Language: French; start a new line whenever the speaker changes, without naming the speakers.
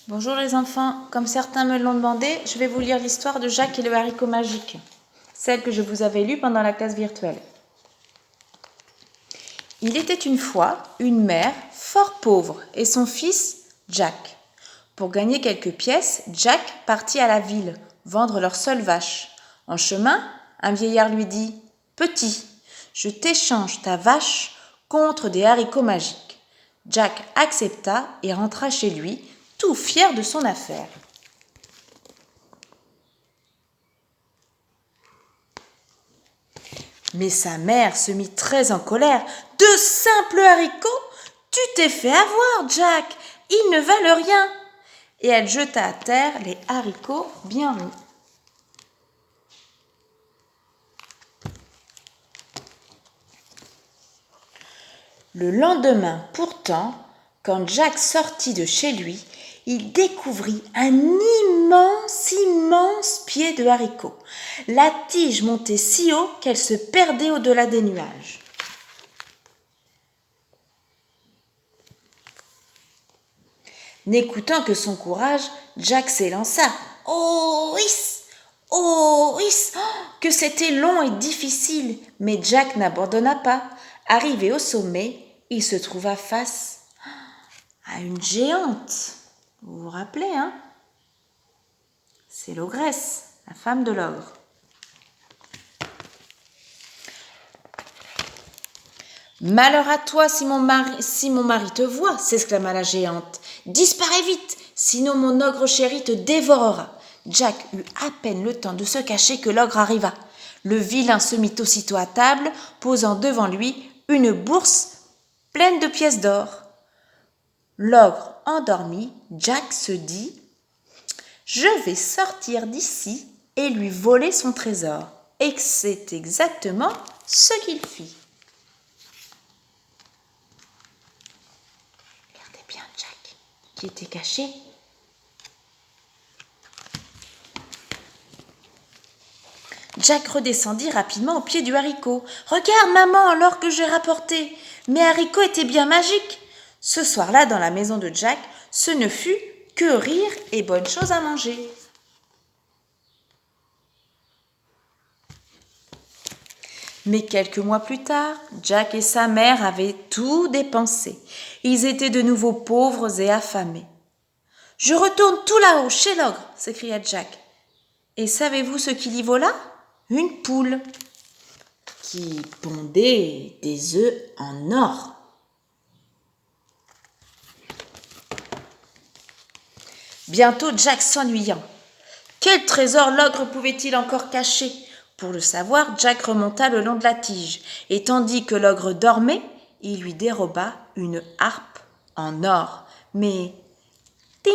Bonjour les enfants, comme certains me l'ont demandé, je vais vous lire l'histoire de Jacques et le haricot magique, celle que je vous avais lue pendant la classe virtuelle. Il était une fois une mère fort pauvre et son fils, Jack. Pour gagner quelques pièces, Jack partit à la ville vendre leur seule vache. En chemin, un vieillard lui dit « Petit, je t'échange ta vache contre des haricots magiques. » Jack accepta et rentra chez lui, tout fier de son affaire. Mais sa mère se mit très en colère. « De simples haricots ? Tu t'es fait avoir, Jack. Ils ne valent rien. » Et elle jeta à terre les haricots bien ronds. Le lendemain, pourtant, quand Jack sortit de chez lui, il découvrit un immense pied de haricot. La tige montait si haut qu'elle se perdait au-delà des nuages. N'écoutant que son courage, Jack s'élança. Oh, hiss! Oh, hiss! Que c'était long et difficile, mais Jack n'abandonna pas. Arrivé au sommet, il se trouva face à une géante. Vous vous rappelez, hein? C'est l'ogresse, la femme de l'ogre. « Malheur à toi si mon mari te voit, s'exclama la géante. « Disparais vite, sinon mon ogre chéri te dévorera. » Jack eut à peine le temps de se cacher que l'ogre arriva. Le vilain se mit aussitôt à table, posant devant lui une bourse pleine de pièces d'or. L'ogre endormi, Jack se dit « Je vais sortir d'ici et lui voler son trésor. » Et c'est exactement ce qu'il fit. Regardez bien Jack, qui était caché. Jack redescendit rapidement au pied du haricot. « Regarde, maman, l'or que j'ai rapporté. Mes haricots étaient bien magiques. » Ce soir-là, dans la maison de Jack, ce ne fut que rire et bonnes choses à manger. Mais quelques mois plus tard, Jack et sa mère avaient tout dépensé. Ils étaient de nouveau pauvres et affamés. « Je retourne tout là-haut, chez l'ogre !» s'écria Jack. Et savez-vous ce qu'il y vola ? Une poule qui pondait des œufs en or. Bientôt Jack s'ennuyant. Quel trésor l'ogre pouvait-il encore cacher ? Pour le savoir, Jack remonta le long de la tige, et tandis que l'ogre dormait, il lui déroba une harpe en or. Mais, ting !